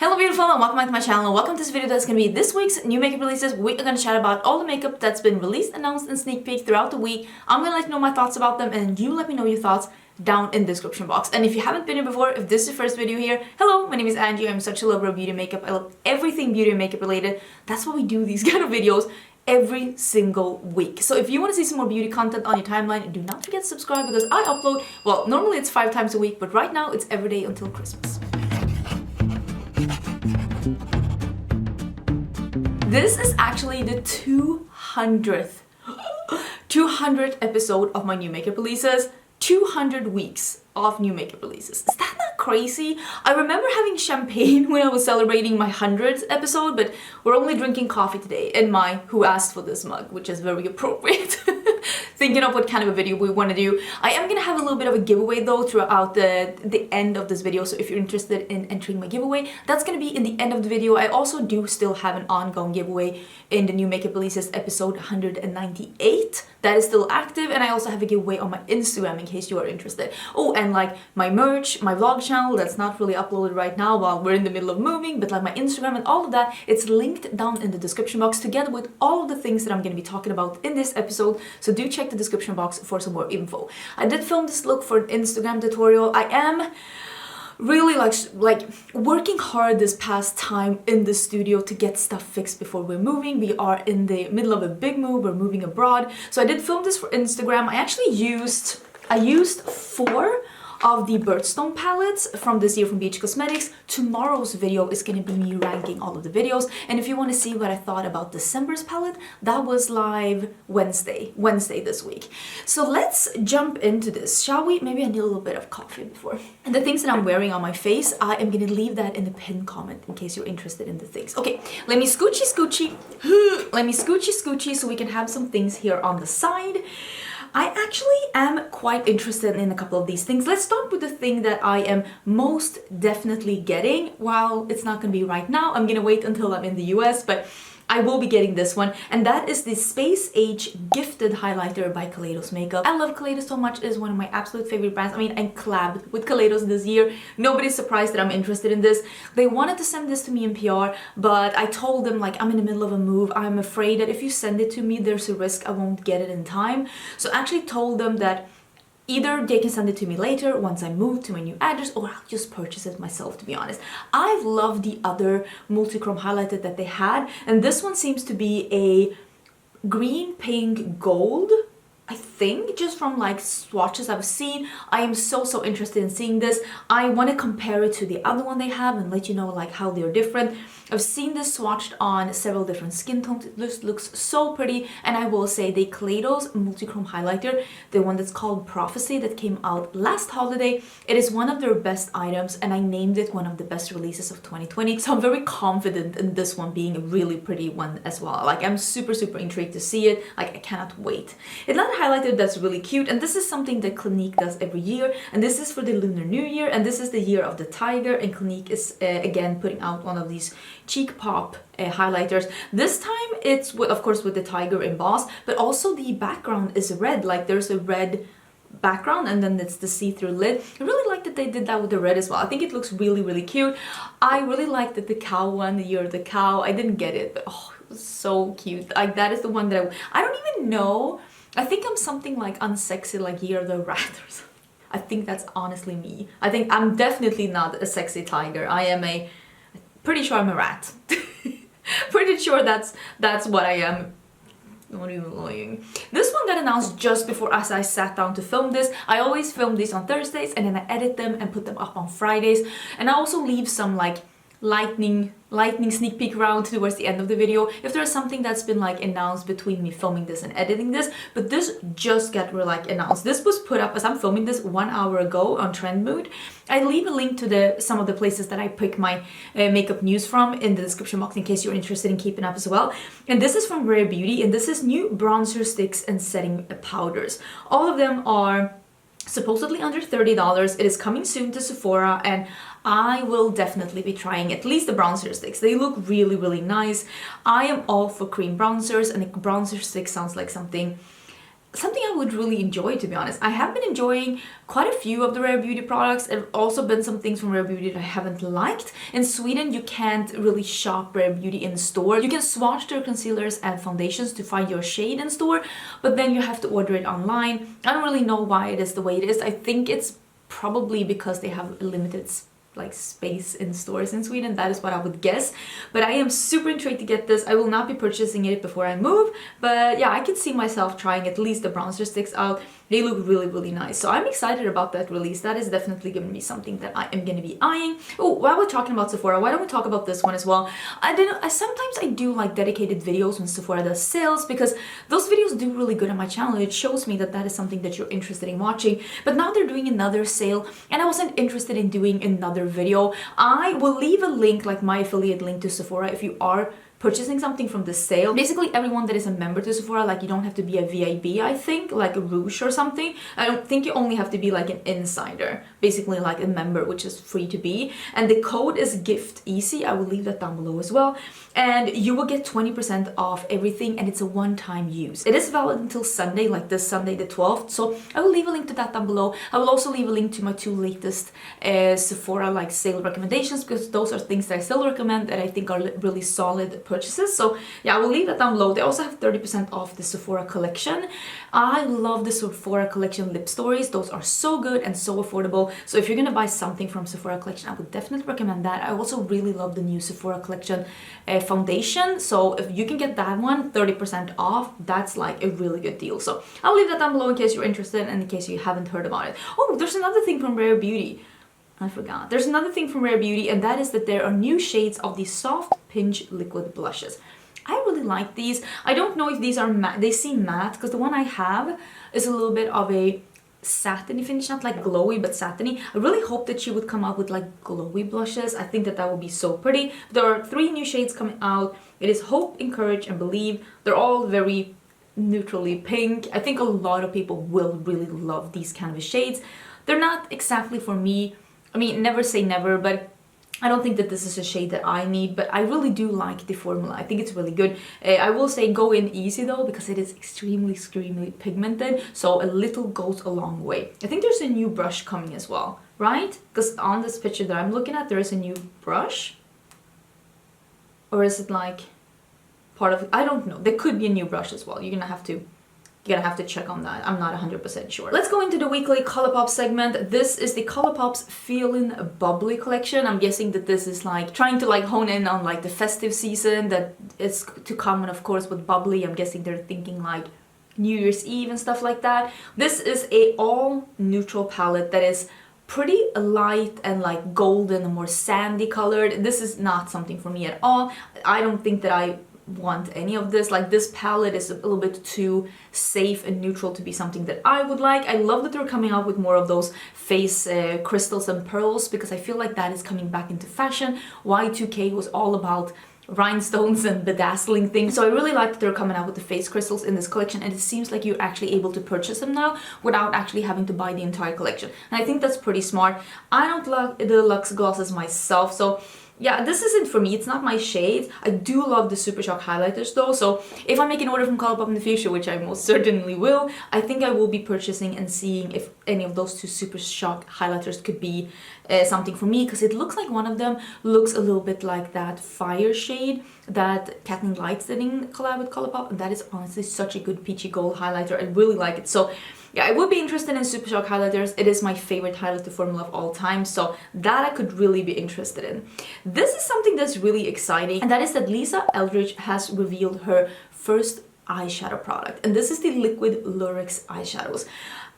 Hello beautiful and welcome back to my channel. Welcome to this video that's going to be this week's new makeup releases. We are going to chat about all the makeup that's been released, announced, and sneak peek throughout the week. I'm going to let you know my thoughts about them and you let me know your thoughts down in the description box. And if you haven't been here before, if this is your first video here, hello, my name is Angie. I'm such a lover of beauty and makeup. I love everything beauty and makeup related. That's why we do these kind of videos every single week. So if you want to see some more beauty content on your timeline, do not forget to subscribe because I upload, well, normally it's 5 times a week, but right now it's every day until Christmas. This is actually the 200th episode of my new makeup releases. 200 weeks of new makeup releases. Is that not crazy? I remember having champagne when I was celebrating my 100th episode, but we're only drinking coffee today in my Who Asked for This mug, which is very appropriate. Thinking of what kind of a video we want to do. I am gonna have a little bit of a giveaway though throughout the end of this video, so if you're interested in entering my giveaway, that's gonna be in the end of the video. I also do still have an ongoing giveaway in the new makeup releases episode 198. That is still active, and I also have a giveaway on my Instagram in case you are interested. Oh, and like my merch, my vlog channel, that's not really uploaded right now while we're in the middle of moving, but like my Instagram and all of that, it's linked down in the description box together with all of the things that I'm gonna be talking about in this episode, so do check the description box for some more info. I did film this look for an Instagram tutorial. I am really like working hard this past time in the studio to get stuff fixed before we're moving. We are in the middle of a big move, we're moving abroad. So I did film this for Instagram. I used 4 of the birthstone palettes from this year from Fenty Cosmetics. Tomorrow's video is going to be me ranking all of the videos, and if you want to see what I thought about December's palette, that was live Wednesday this week. So let's jump into this, shall we? Maybe I need a little bit of coffee before. And the things that I'm wearing on my face, I am going to leave that in the pinned comment in case you're interested in the things. Okay, let me scoochie let me scoochie so we can have some things here on the side. I actually am quite interested in a couple of these things. Let's start with the thing that I am most definitely getting. While it's not going to be right now, I'm going to wait until I'm in the US, but I will be getting this one, and that is the Space Age Gifted Highlighter by Kaleidos Makeup. I love Kaleidos so much. It is one of my absolute favorite brands. I mean, I collabed with Kaleidos this year. Nobody's surprised that I'm interested in this. They wanted to send this to me in PR, but I told them, like, I'm in the middle of a move. I'm afraid that if you send it to me, there's a risk I won't get it in time. So I actually told them that either they can send it to me later once I move to my new address, or I'll just purchase it myself, to be honest. I've loved the other Multichrome highlighter that they had, and this one seems to be a green, pink, gold, I think, just from like swatches I've seen. I am so interested in seeing this. I want to compare it to the other one they have and let you know like how they're different. I've seen this swatched on several different skin tones. It looks so pretty, and I will say the Kaleidos Multichrome highlighter, the one that's called Prophecy that came out last holiday, it is one of their best items, and I named it one of the best releases of 2020. So I'm very confident in this one being a really pretty one as well. Like, I'm super intrigued to see it. Like, I cannot wait. It's not a highlighter that's really cute, and this is something that Clinique does every year, and this is for the Lunar New Year, and this is the year of the tiger, and Clinique is again putting out one of these cheek pop highlighters. This time it's with, of course, with the tiger embossed, but also the background is red. Like, there's a red background and then it's the see-through lid. I really like that they did that with the red as well. I think it looks really cute. I really liked the cow one, the year of the cow. I didn't get it, but oh, it was so cute. Like, that is the one that I don't even know. I think I'm something like unsexy, like year of the rat or something. I think that's honestly me. I think I'm definitely not a sexy tiger. I am pretty sure I'm a rat. Pretty sure that's what I am. Not even lying. This one got announced just before as I sat down to film this. I always film these on Thursdays and then I edit them and put them up on Fridays. And I also leave some like lightning sneak peek round towards the end of the video if there's something that's been like announced between me filming this and editing this. But this just got like announced. This was put up as I'm filming this 1 hour ago on Trend Mood. I leave a link to some of the places that I pick my makeup news from in the description box in case you're interested in keeping up as well. And this is from Rare Beauty, and this is new bronzer sticks and setting powders. All of them are supposedly under $30. It is coming soon to Sephora, and I will definitely be trying at least the bronzer sticks. They look really nice. I am all for cream bronzers, and a bronzer stick sounds like something something I would really enjoy, to be honest. I have been enjoying quite a few of the Rare Beauty products. There have also been some things from Rare Beauty that I haven't liked. In Sweden, you can't really shop Rare Beauty in store. You can swatch their concealers and foundations to find your shade in store, but then you have to order it online. I don't really know why it is the way it is. I think it's probably because they have a limited space in stores in Sweden. That is what I would guess, but I am super intrigued to get this. I will not be purchasing it before I move, but yeah, I can see myself trying at least the bronzer sticks out. They look really, really nice, so I'm excited about that release. That is definitely going to be something that I am going to be eyeing. Oh, while we're talking about Sephora, why don't we talk about this one as well? Sometimes I do like dedicated videos when Sephora does sales, because those videos do really good on my channel. It shows me that that is something that you're interested in watching. But now they're doing another sale, and I wasn't interested in doing another video. I will leave a link, like my affiliate link to Sephora, if you are purchasing something from the sale. Basically, everyone that is a member to Sephora, like, you don't have to be a VIB, I think, like a Rouge or something. I don't think you only have to be like an insider, basically like a member, which is free to be. And the code is GIFTEASY. I will leave that down below as well. And you will get 20% off everything, and it's a one-time use. It is valid until Sunday, like this Sunday the 12th. So I will leave a link to that down below. I will also leave a link to my 2 latest Sephora like sale recommendations, because those are things that I still recommend that I think are really solid purchases. So yeah, I will leave that down below. They also have 30% off the Sephora collection. I love the Sephora collection lip stories. Those are so good and so affordable. So if you're gonna buy something from Sephora collection, I would definitely recommend that. I also really love the new Sephora collection foundation. So if you can get that one 30% off, that's like a really good deal. So I'll leave that down below in case you're interested and in case you haven't heard about it. Oh, there's another thing from Rare Beauty. I forgot. There's another thing from Rare Beauty, and that is that there are new shades of these soft pinch liquid blushes. I really like these. I don't know if these are matte. They seem matte, because the one I have is a little bit of a satiny finish, not like glowy, but satiny. I really hope that she would come out with like glowy blushes. I think that that would be so pretty. There are 3 new shades coming out. It is Hope, Encourage, and Believe. They're all very neutrally pink. I think a lot of people will really love these kind of shades. They're not exactly for me. I mean, never say never, but I don't think that this is a shade that I need, but I really do like the formula. I think it's really good. I will say go in easy though, because it is extremely, extremely pigmented, so a little goes a long way. I think there's a new brush coming as well, right? Because on this picture that I'm looking at, there is a new brush. Or is it like part of it? I don't know. There could be a new brush as well. You're gonna have to check on that. I'm not 100% sure. Let's go into the weekly Colourpop segment. This is the Colourpop's Feelin Bubbly collection. I'm guessing that this is like trying to like hone in on like the festive season that is to come, and of course with Bubbly, I'm guessing they're thinking like New Year's Eve and stuff like that. This is a all neutral palette that is pretty light and like golden and more sandy colored. This is not something for me at all. I don't think that I want any of this. Like, this palette is a little bit too safe and neutral to be something that I would like. I love that they're coming out with more of those face crystals and pearls, because I feel like that is coming back into fashion. Y2K was all about rhinestones and bedazzling things, so I really like that they're coming out with the face crystals in this collection, and it seems like you're actually able to purchase them now without actually having to buy the entire collection, and I think that's pretty smart. I don't like the luxe glosses myself, so yeah, this isn't for me. It's not my shade. I do love the Super Shock highlighters though, so if I make an order from Colourpop in the future, which I most certainly will, I think I will be purchasing and seeing if any of those 2 Super Shock highlighters could be something for me, because it looks like one of them looks a little bit like that fire shade that Kathleen Lights did in collab with Colourpop, and that is honestly such a good peachy gold highlighter. I really like it. So yeah, I would be interested in Super Shock highlighters. It is my favorite highlighter formula of all time, so that I could really be interested in. This is something that's really exciting, and that is that Lisa Eldridge has revealed her first eyeshadow product, and this is the liquid Lurex eyeshadows.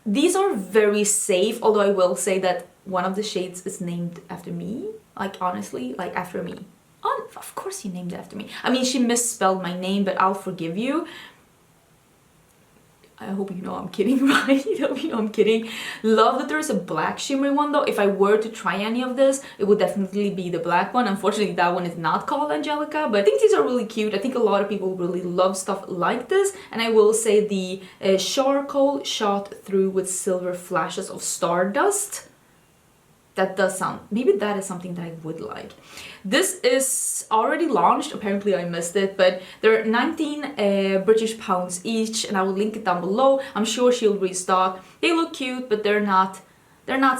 These are very safe, although I will say that one of the shades is named after me. Like, honestly, like after me. Oh, of course you named it after me. I mean, she misspelled my name, but I'll forgive you. I hope you know I'm kidding, right? I hope you know I'm kidding. Love that there's a black shimmery one though. If I were to try any of this, it would definitely be the black one. Unfortunately, that one is not called Angelica, but I think these are really cute. I think a lot of people really love stuff like this. And I will say the charcoal shot through with silver flashes of stardust. that does sound, maybe that is something that I would like. This is already launched, apparently I missed it, but they're 19 British pounds each, and I will link it down below. I'm sure she'll restock. They look cute, but they're not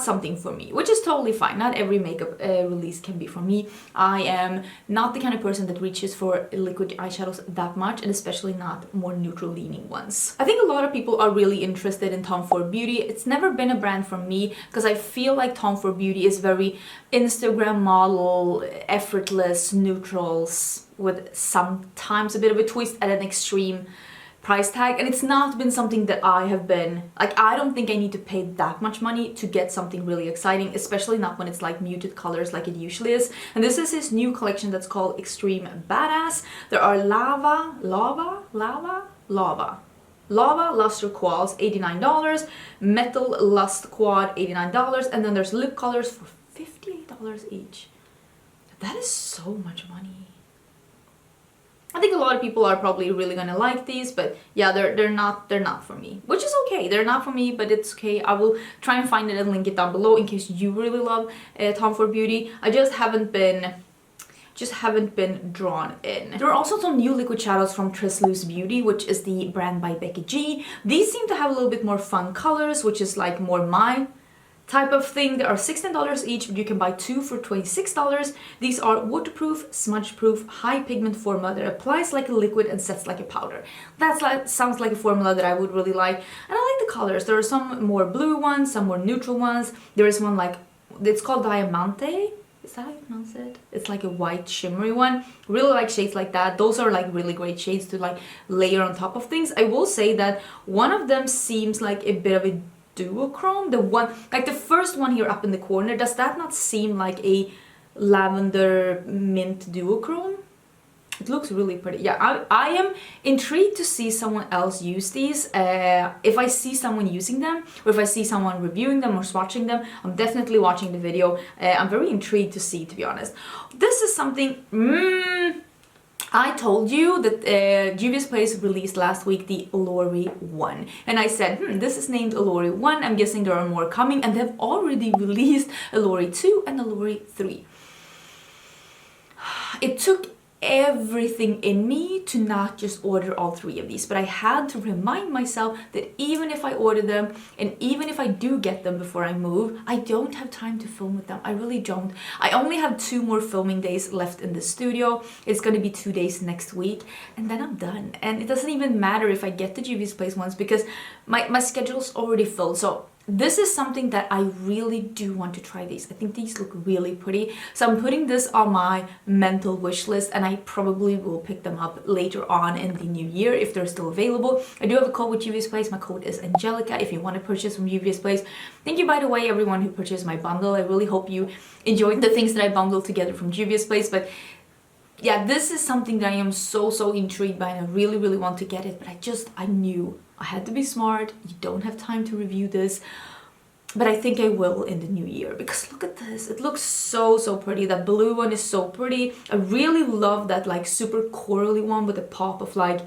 something for me, which is totally fine. Not every makeup release can be for me. I am not the kind of person that reaches for liquid eyeshadows that much, and especially not more neutral leaning ones. I think a lot of people are really interested in Tom Ford Beauty. It's never been a brand for me because I feel like Tom Ford Beauty is very Instagram model, effortless neutrals with sometimes a bit of a twist at an extreme price tag, and it's not been something that I have been like. I don't think I need to pay that much money to get something really exciting, especially not when it's like muted colors like it usually is. And this is his new collection that's called Extreme Badass. There are lava luster quads, $89, metal lust quad, $89, and then there's lip colors for $58 each. That is so much money. I think a lot of people are probably really gonna like these, but yeah, they're not for me, which is okay. They're not for me, but it's okay. I will try and find it and link it down below in case you really love Tom Ford Beauty. I just haven't been drawn in. There are also some new liquid shadows from Tresluce Beauty, which is the brand by Becky G. These seem to have a little bit more fun colors, which is like more my type of thing. They are $16 each, but you can buy 2 for $26. These are waterproof, smudge-proof, high pigment formula that applies like a liquid and sets like a powder. Sounds like a formula that I would really like. And I like the colors. There are some more blue ones, some more neutral ones. There is one like, it's called Diamante. Is that how you pronounce it? It's like a white shimmery one. Really like shades like that. Those are like really great shades to like layer on top of things. I will say that one of them seems like a bit of a duochrome. The one, like the first one here up in the corner, does that not seem like a lavender mint duochrome? It looks really pretty. Yeah, I am intrigued to see someone else use these. If I see someone using them, or if I see someone reviewing them or swatching them, I'm definitely watching the video. I'm very intrigued to see, to be honest. This is something... I told you that Juvia's Place released last week the Olori 1, and I said, this is named Olori 1, I'm guessing there are more coming, and they've already released Olori 2 and Olori 3. It took everything in me to not just order all 3 of these, but I had to remind myself that even if I order them and even if I do get them before I move, I don't have time to film with them. I really don't. I only have 2 more filming days left in the studio. It's going to be 2 days next week, and then I'm done. And it doesn't even matter if I get the Juvia's Place ones because my schedule's already filled. So this is something that I really do want to try these. I think these look really pretty. So I'm putting this on my mental wish list, and I probably will pick them up later on in the new year if they're still available. I do have a code with Juvia's Place. My code is Angelica if you want to purchase from Juvia's Place. Thank you, by the way, everyone who purchased my bundle. I really hope you enjoyed the things that I bundled together from Juvia's Place. But yeah, this is something that I am so intrigued by, and I really want to get it. But I knew I had to be smart. You don't have time to review this, but I think I will in the new year, because look at this. It looks so pretty. That blue one is so pretty. I really love that like super corally one with a pop of like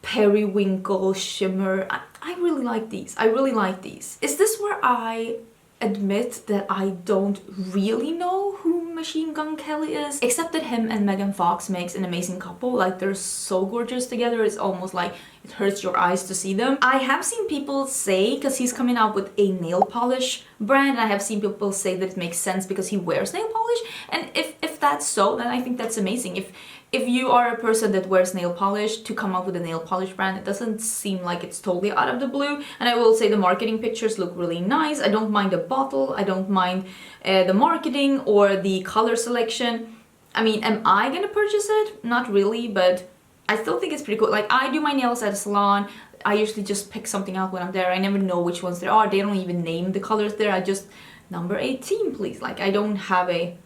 periwinkle shimmer. I really like these. I really like these. Is this where I admit that I don't really know who Machine Gun Kelly is, except that him and Megan Fox makes an amazing couple. Like, they're so gorgeous together. It's almost like it hurts your eyes to see them. I have seen people say, because he's coming out with a nail polish brand, I have seen people say that it makes sense because he wears nail polish, and if that's so, then I think that's amazing. If you are a person that wears nail polish, to come up with a nail polish brand, it doesn't seem like it's totally out of the blue. And I will say the marketing pictures look really nice. I don't mind the bottle, I don't mind the marketing or the color selection. I mean, am I gonna purchase it? Not really, but I still think it's pretty cool. Like, I do my nails at a salon. I usually just pick something out when I'm there. I never know which ones there are. They don't even name the colors there. I just, number 18, please. Like, I don't have a...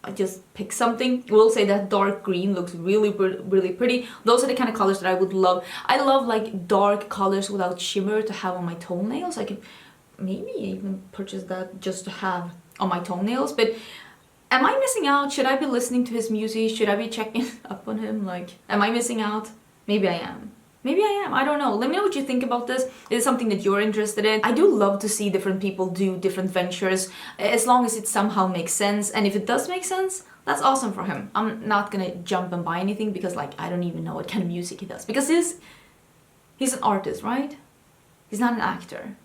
I just pick something. I will say that dark green looks really pretty. Those are the kind of colors that I would love. I love like dark colors without shimmer to have on my toenails. I could maybe even purchase that just to have on my toenails. But am I missing out? Should I be listening to his music? Should I be checking up on him? Like, am I missing out? Maybe I am. Maybe I am, I don't know. Let me know what you think about this. Is it something that you're interested in? I do love to see different people do different ventures, as long as it somehow makes sense. And if it does make sense, that's awesome for him. I'm not gonna jump and buy anything because like I don't even know what kind of music he does. Because he's an artist, right? He's not an actor.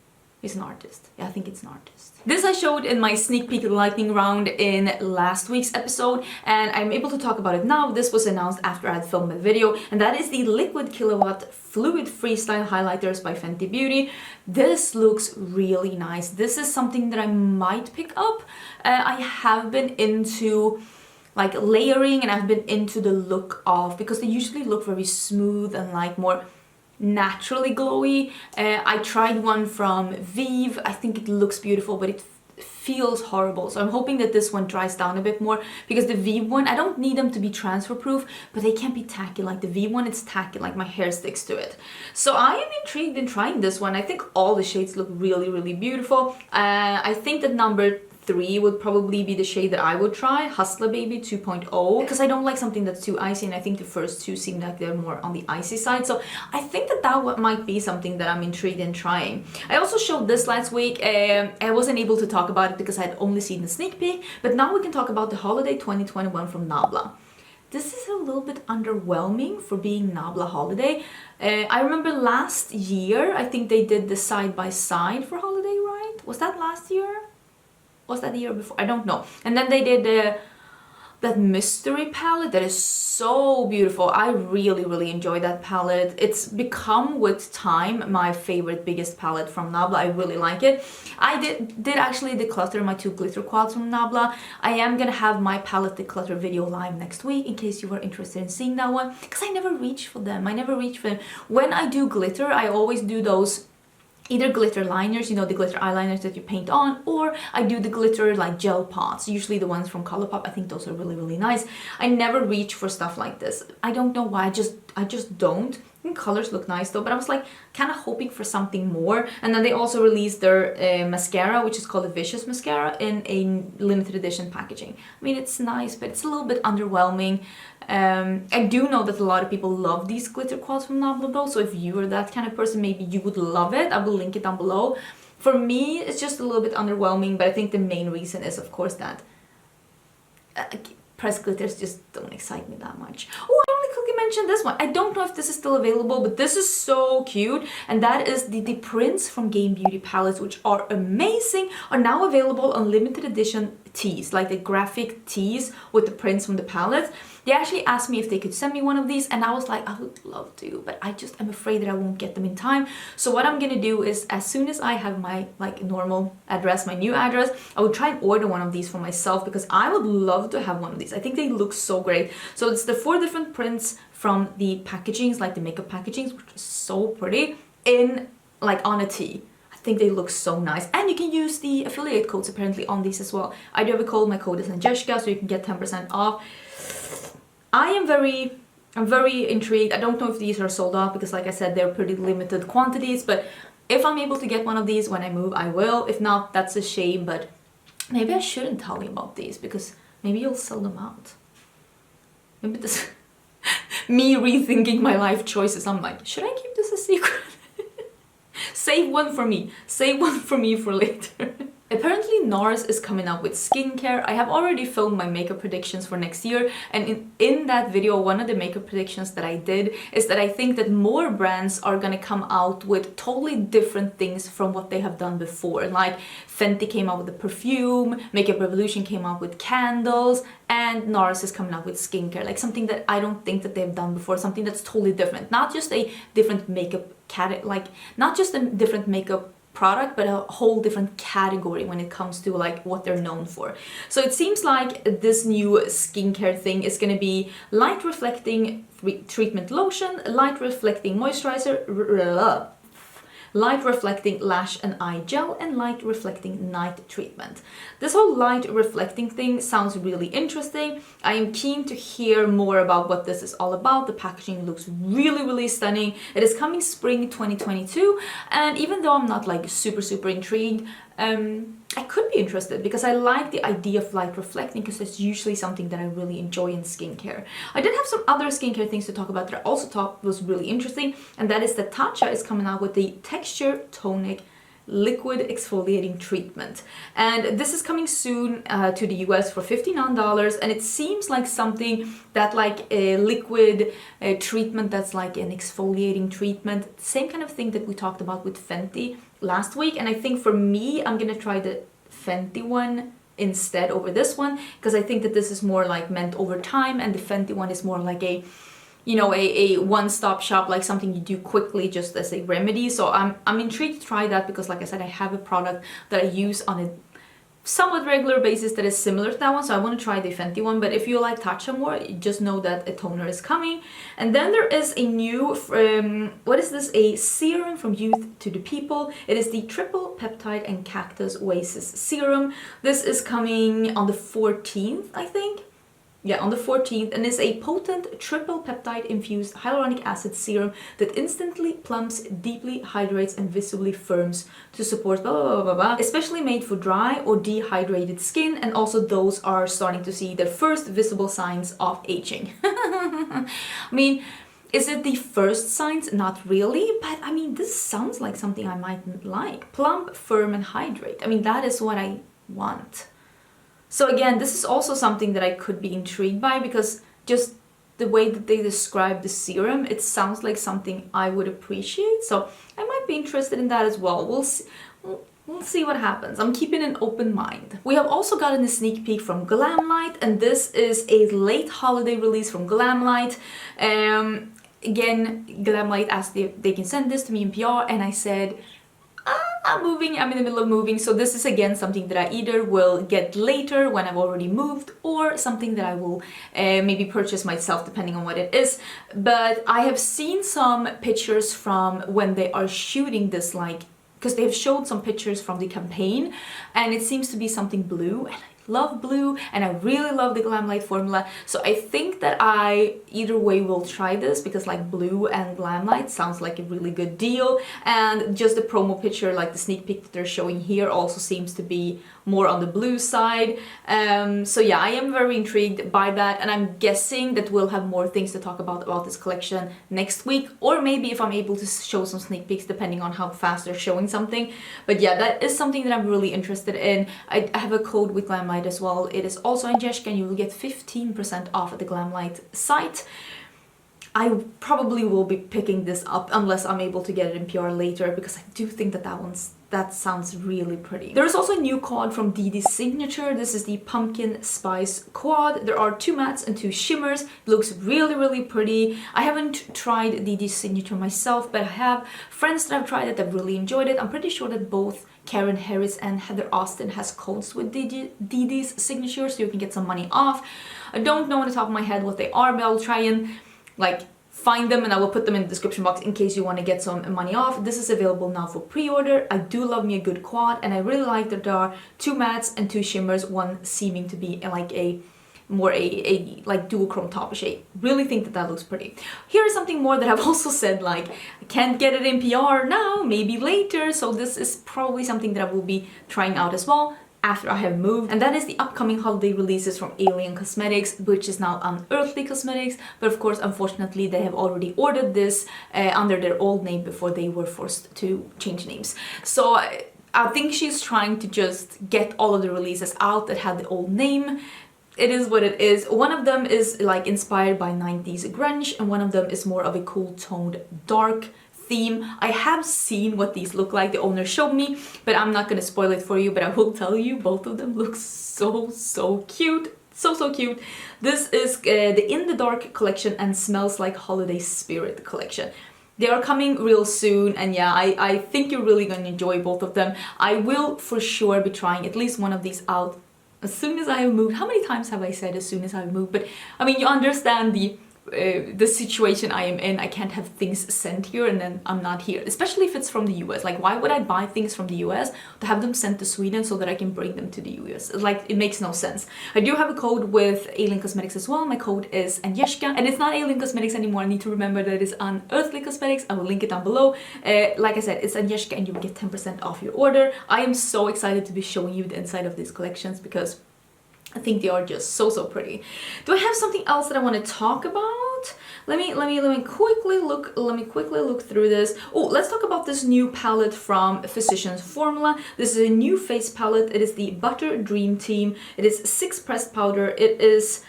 He's an artist. Yeah, I think it's an artist. This I showed in my sneak peek lightning round in last week's episode, and I'm able to talk about it now. This was announced after I had filmed the video, and that is the Liquid Kilowatt Fluid Freestyle Highlighters by Fenty Beauty. This looks really nice. This is something that I might pick up. I have been into like layering, and I've been into the look of, because they usually look very smooth and like more naturally glowy. I tried one from Vive. I think it looks beautiful, but it feels horrible. So I'm hoping that this one dries down a bit more, because the Vive one, I don't need them to be transfer proof, but they can't be tacky. Like the Vive one, it's tacky, like my hair sticks to it. So I am intrigued in trying this one. I think all the shades look really, really beautiful. I think that number 3 would probably be the shade that I would try, Hustler Baby 2.0, because I don't like something that's too icy, and I think the first two seem like they're more on the icy side. So I think that might be something that I'm intrigued in trying. I also showed this last week. I wasn't able to talk about it because I had only seen the sneak peek, but now we can talk about the Holiday 2021 from Nabla. This is a little bit underwhelming for being Nabla Holiday. I remember last year, I think they did the side-by-side for Holiday, right? Was that last year? Was that the year before? I don't know. And then they did that mystery palette that is so beautiful. I really, really enjoy that palette. It's become with time my favorite, biggest palette from Nabla. I really like it. I did actually declutter my 2 glitter quads from Nabla. I am gonna have my palette declutter video live next week in case you were interested in seeing that one, because I never reach for them. When I do glitter, I always do those either glitter liners, you know, the glitter eyeliners that you paint on, or I do the glitter like gel pots, usually the ones from Colourpop. I think those are really, really nice. I never reach for stuff like this. I don't know why, I just don't. I think colors look nice though, but I was like kind of hoping for something more. And then they also released their mascara, which is called the Vicious Mascara, in a limited edition packaging. I mean, it's nice, but it's a little bit underwhelming. I do know that a lot of people love these glitter quads from Nabla though, so if you are that kind of person, maybe you would love it. I will link it down below. For me, it's just a little bit underwhelming, but I think the main reason is, of course, that pressed glitters just don't excite me that much. Oh, I only quickly mentioned this one. I don't know if this is still available, but this is so cute, and that is the prints from Game Beauty palettes, which are amazing, are now available on limited edition tees, like the graphic tees with the prints from the palette. They actually asked me if they could send me one of these, and I was like, I would love to, but I just am afraid that I won't get them in time. So what I'm gonna do is, as soon as I have my like normal address, my new address, I would try and order one of these for myself, because I would love to have one of these. I think they look so great. So it's the 4 different prints from the packagings, like the makeup packagings, which is so pretty, in like on a tee. I think they look so nice, and you can use the affiliate codes apparently on these as well. I do have a code. My code is Angelica, so you can get 10% off. I'm very intrigued. I don't know if these are sold out, because like I said, they're pretty limited quantities, but if I'm able to get one of these when I move, I will. If not, that's a shame, but maybe I shouldn't tell you about these, because maybe you'll sell them out. Maybe this me rethinking my life choices. I'm like, should I keep this a secret? Save one for me. Save one for me for later. Apparently NARS is coming out with skincare. I have already filmed my makeup predictions for next year, and in that video, one of the makeup predictions that I did is that I think that more brands are gonna come out with totally different things from what they have done before. Like Fenty came out with the perfume, Makeup Revolution came out with candles, and NARS is coming out with skincare. Like something that I don't think that they've done before, something that's totally different. Not just a different makeup not just a different makeup product, but a whole different category when it comes to like what they're known for. So it seems like this new skincare thing is going to be light reflecting treatment lotion, light reflecting moisturizer, light reflecting lash and eye gel, and light reflecting night treatment. This whole light reflecting thing sounds really interesting. I am keen to hear more about what this is all about. The packaging looks really, really stunning. It is coming spring 2022, and even though I'm not like super intrigued, I could be interested because I like the idea of light reflecting, because that's usually something that I really enjoy in skincare. I did have some other skincare things to talk about that I also thought was really interesting, and that is that Tatcha is coming out with the Texture Tonic liquid exfoliating treatment, and this is coming soon to the US for $59, and it seems like something that, like a liquid treatment that's like an exfoliating treatment, same kind of thing that we talked about with Fenty last week. And I think for me, I'm gonna try the Fenty one instead over this one, because I think that this is more like meant over time, and the Fenty one is more like a, you know, a one-stop shop, like something you do quickly just as a remedy. So I'm intrigued to try that, because like I said, I have a product that I use on a somewhat regular basis that is similar to that one, so I want to try the Fenty one. But if you like Tatcha more, just know that a toner is coming. And then there is a new what is this, a serum from Youth to the People. It is the triple peptide and cactus oasis serum. This is coming on the 14th, I think. Yeah, on the 14th, and is a potent triple peptide infused hyaluronic acid serum that instantly plumps, deeply hydrates, and visibly firms to support blah blah blah blah blah. Especially made for dry or dehydrated skin, and also those are starting to see their first visible signs of aging. I mean, is it the first signs? Not really, but I mean, this sounds like something I might like. Plump, firm, and hydrate. I mean, that is what I want. So again, this is also something that I could be intrigued by, because just the way that they describe the serum, it sounds like something I would appreciate. So I might be interested in that as well. We'll see. We'll see what happens. I'm keeping an open mind. We have also gotten a sneak peek from Glamlight, and this is a late holiday release from Glamlight. Again, Glamlight asked if they can send this to me in PR, and I said, I'm moving, I'm in the middle of moving, so this is again something that I either will get later when I've already moved, or something that I will maybe purchase myself depending on what it is. But I have seen some pictures from when they are shooting this, like, because they've showed some pictures from the campaign, and it seems to be something blue, and I love blue, and I really love the Glamlight formula. So I think that I either way will try this, because like blue and Glamlight sounds like a really good deal, and just the promo picture, like the sneak peek that they're showing here, also seems to be more on the blue side. So yeah, I am very intrigued by that, and I'm guessing that we'll have more things to talk about this collection next week, or maybe if I'm able to show some sneak peeks depending on how fast they're showing something. But yeah, that is something that I'm really interested in. I have a code with Glamlight as well. It is also Angelica, and you will get 15% off at the Glamlight site. I probably will be picking this up unless I'm able to get it in PR later, because I do think that that sounds really pretty. There is also a new quad from DD's Signature. This is the Pumpkin Spice Quad. There are 2 mattes and 2 shimmers. It looks really, really pretty. I haven't tried DD's Signature myself, but I have friends that have tried it that really enjoyed it. I'm pretty sure that both Karen Harris and Heather Austin has codes with DD's Signature, so you can get some money off. I don't know on the top of my head what they are, but I'll try and like find them, and I will put them in the description box in case you want to get some money off. This is available now for pre-order. I do love me a good quad, and I really like that there are 2 mattes and 2 shimmers, one seeming to be like a more a like duochrome top shade. Really think that that looks pretty. Here is something more that I've also said, like, I can't get it in PR now, maybe later, so this is probably something that I will be trying out as well after I have moved, and that is the upcoming holiday releases from Glsen Cosmetics, which is now Unearthly Cosmetics. But of course, unfortunately, they have already ordered this under their old name before they were forced to change names. So I think she's trying to just get all of the releases out that had the old name. It is what it is. One of them is like inspired by 90s grunge, and one of them is more of a cool toned dark theme. I have seen what these look like, the owner showed me, but I'm not gonna spoil it for you, but I will tell you both of them look so cute. So cute. This is the In the Dark collection and Smells Like Holiday Spirit collection. They are coming real soon, and yeah, I think you're really gonna enjoy both of them. I will for sure be trying at least one of these out as soon as I have moved. How many times have I said as soon as I've moved? But I mean, you understand the the situation I am in. I can't have things sent here and then I'm not here, especially if it's from the US. Like, why would I buy things from the US to have them sent to Sweden so that I can bring them to the US? Like, it makes no sense. I do have a code with Alien Cosmetics as well. My code is Angelica, and it's not Alien Cosmetics anymore. I need to remember that it is Unearthly Cosmetics. I will link it down below. Like I said, it's Angelica and you will get 10% off your order. I am so excited to be showing you the inside of these collections because I think they are just so pretty. Do I have something else that I want to talk about? Let me quickly look through this. Oh, let's talk about this new palette from Physicians Formula. This is a new face palette. It is the Butter Dream Team. It is 6 pressed powder. It is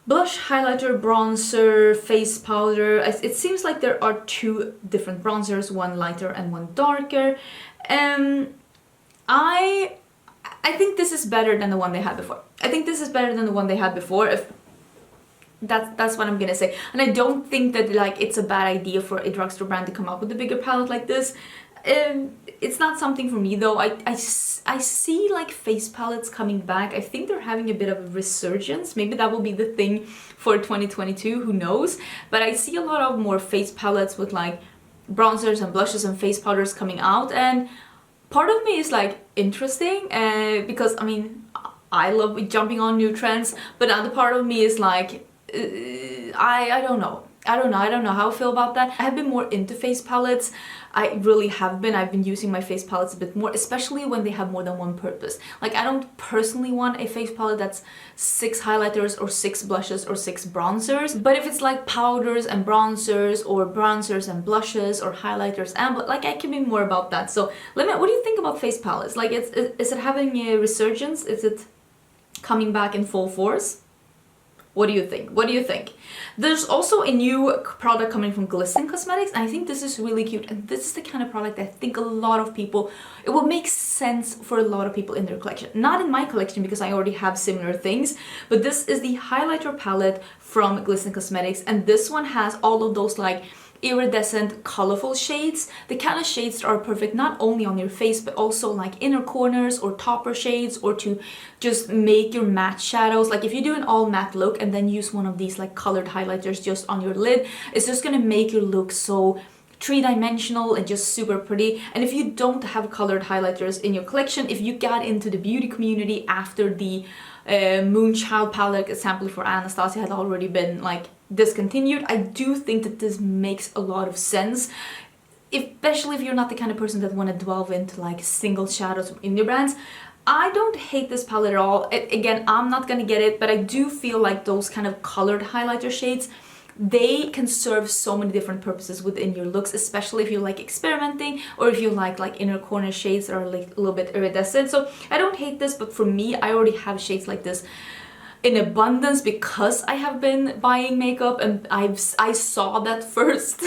blush, highlighter, bronzer, face powder. It seems like there are 2 different bronzers, one lighter and one darker. I think this is better than the one they had before. I think this is better than the one they had before. If that's what I'm gonna say. And I don't think that like it's a bad idea for a drugstore brand to come up with a bigger palette like this. It's not something for me though. I see like face palettes coming back. I think they're having a bit of a resurgence. Maybe that will be the thing for 2022, who knows. But I see a lot of more face palettes with like bronzers and blushes and face powders coming out, and part of me is like interesting because I mean I love jumping on new trends, but another part of me is like I don't know. I don't know how I feel about that. I have been more into face palettes. I really have been. I've been using my face palettes a bit more, especially when they have more than one purpose. Like, I don't personally want a face palette that's 6 highlighters or 6 blushes or 6 bronzers. But if it's like powders and bronzers or bronzers and blushes or highlighters and like, I can be more about that. So let me, what do you think about face palettes? Like, is it having a resurgence? Is it coming back in full force? What do you think? What do you think? There's also a new product coming from Glsen Cosmetics, and I think this is really cute, and this is the kind of product that I think a lot of people, it will make sense for a lot of people in their collection. Not in my collection because I already have similar things, but this is the highlighter palette from Glsen Cosmetics, and this one has all of those like iridescent colorful shades, the kind of shades that are perfect not only on your face but also like inner corners or topper shades, or to just make your matte shadows. Like if you do an all matte look and then use one of these like colored highlighters just on your lid, it's just gonna make your look so three-dimensional and just super pretty. And if you don't have colored highlighters in your collection, if you got into the beauty community after the Moonchild palette sample for Anastasia had already been like discontinued, I do think that this makes a lot of sense, especially if you're not the kind of person that want to delve into like single shadows from indie brands. I don't hate this palette at all. Again, I'm not gonna get it, but I do feel like those kind of colored highlighter shades, they can serve so many different purposes within your looks, especially if you like experimenting or if you like inner corner shades that are like a little bit iridescent. So I don't hate this, but for me, I already have shades like this in abundance because I have been buying makeup, and I saw that first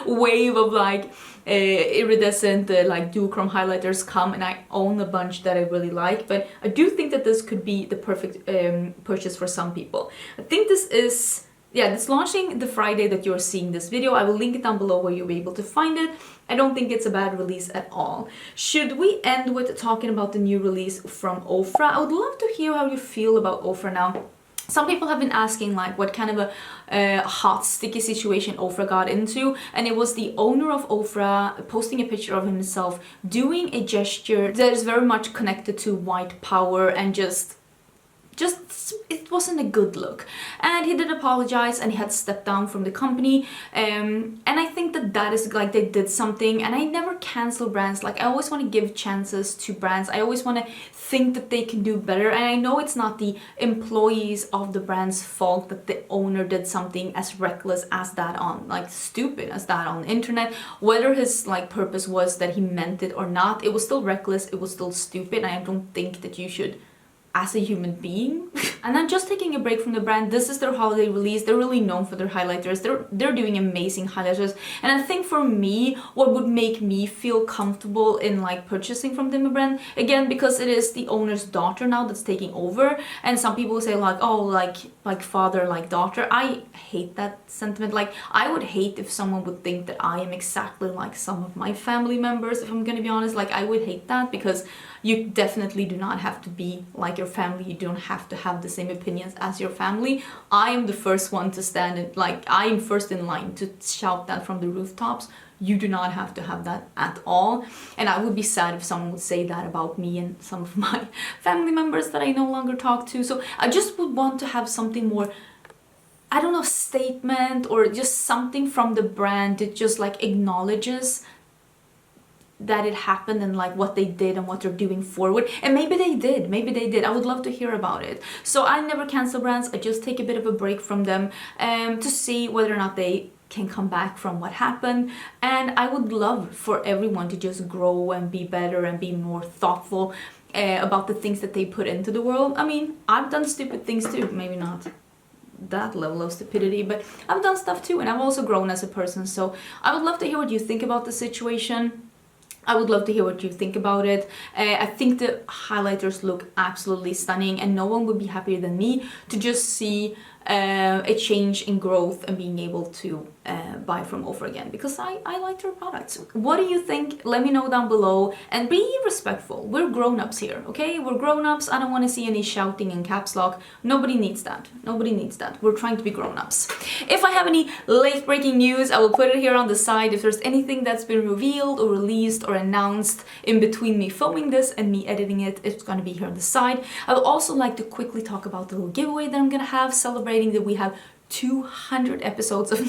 wave of like iridescent like duochrome highlighters come, and I own a bunch that I really like. But I do think that this could be the perfect purchase for some people. I think this is, yeah, it's launching the Friday that you're seeing this video. I will link it down below where you'll be able to find it. I don't think it's a bad release at all. Should we end with talking about the new release from Ofra? I would love to hear how you feel about Ofra now. Some people have been asking like what kind of a hot sticky situation Ofra got into, and it was the owner of Ofra posting a picture of himself doing a gesture that is very much connected to white power, and just it wasn't a good look. And he did apologize, and he had stepped down from the company, and I think that is like they did something. And I never cancel brands. Like, I always want to give chances to brands. I always want to think that they can do better, and I know it's not the employees of the brand's fault that the owner did something as reckless as that on, like stupid as that on the internet. Whether his like purpose was that he meant it or not, it was still reckless, it was still stupid, and I don't think that you should, as a human being. And then just taking a break from the brand, this is their holiday release. They're really known for their highlighters. They're doing amazing highlighters, and I think for me, what would make me feel comfortable in like purchasing from them a brand, again, because it is the owner's daughter now that's taking over, and some people say like, oh, like father like daughter. I hate that sentiment. Like, I would hate if someone would think that I am exactly like some of my family members, if I'm gonna be honest. Like, I would hate that, because You definitely do not have to be like your family. You don't have to have the same opinions as your family. I am the first one to stand in, like, I am first in line to shout that from the rooftops. You do not have to have that at all. And I would be sad if someone would say that about me and some of my family members that I no longer talk to. So I just would want to have something more, I don't know, statement, or just something from the brand that just like acknowledges that it happened and like what they did and what they're doing forward. And maybe they did. I would love to hear about it. So I never cancel brands. I just take a bit of a break from them to see whether or not they can come back from what happened. And I would love for everyone to just grow and be better and be more thoughtful about the things that they put into the world. I mean, I've done stupid things too, maybe not that level of stupidity, but I've done stuff too, and I've also grown as a person. So I would love to hear what you think about the situation. I would love to hear what you think about it. I think the highlighters look absolutely stunning, and no one would be happier than me to just see a change in growth and being able to buy from Ofra again, because I like their products. What do you think? Let me know down below, and be respectful. We're grown-ups here, okay? We're grown-ups. I don't want to see any shouting in caps lock. Nobody needs that. Nobody needs that. We're trying to be grown-ups. If I have any late breaking news, I will put it here on the side. If there's anything that's been revealed or released or announced in between me filming this and me editing it, it's going to be here on the side. I would also like to quickly talk about the little giveaway that I'm going to have, celebrating that we have 200 episodes of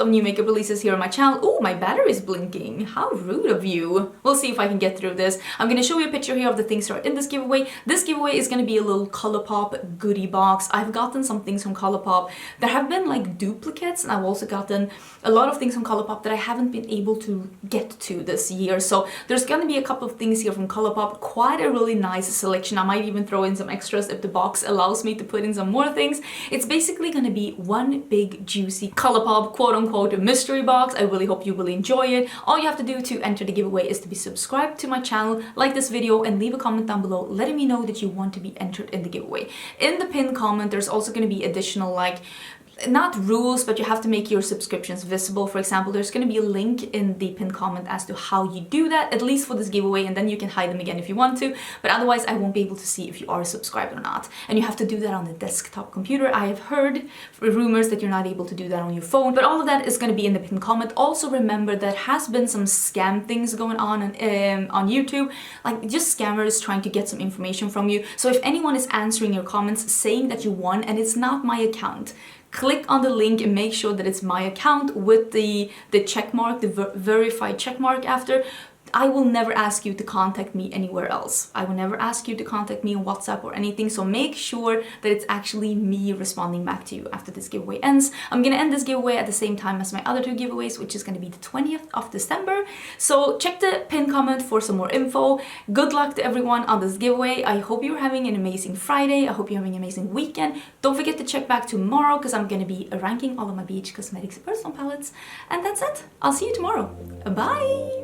new makeup releases here on my channel. Oh, my battery is blinking. How rude of you. We'll see if I can get through this. I'm gonna show you a picture here of the things that are in this giveaway. This giveaway is gonna be a little Colourpop goodie box. I've gotten some things from Colourpop. There have been like duplicates, and I've also gotten a lot of things from Colourpop that I haven't been able to get to this year. So there's gonna be a couple of things here from Colourpop. Quite a really nice selection. I might even throw in some extras if the box allows me to put in some more things. It's basically gonna be one big juicy Colourpop quote-unquote mystery box. I really hope you will enjoy it. All you have to do to enter the giveaway is to be subscribed to my channel, like this video, and leave a comment down below letting me know that you want to be entered in the giveaway. In the pinned comment, there's also going to be additional, like, not rules, but you have to make your subscriptions visible. For example, there's going to be a link in the pinned comment as to how you do that, at least for this giveaway, and then you can hide them again if you want to, but otherwise I won't be able to see if you are subscribed or not. And you have to do that on the desktop computer. I have heard rumors that you're not able to do that on your phone, but all of that is going to be in the pinned comment. Also remember, there has been some scam things going on YouTube, like just scammers trying to get some information from you. So if anyone is answering your comments saying that you won and it's not my account, click on the link and make sure that it's my account with the check mark, the verified check mark after. I will never ask you to contact me anywhere else. I will never ask you to contact me on WhatsApp or anything, so make sure that it's actually me responding back to you after this giveaway ends. I'm gonna end this giveaway at the same time as my other two giveaways, which is gonna be the 20th of December. So check the pinned comment for some more info. Good luck to everyone on this giveaway. I hope you're having an amazing Friday. I hope you're having an amazing weekend. Don't forget to check back tomorrow, because I'm gonna be ranking all of my BH Cosmetics personal palettes. And that's it. I'll see you tomorrow. Bye!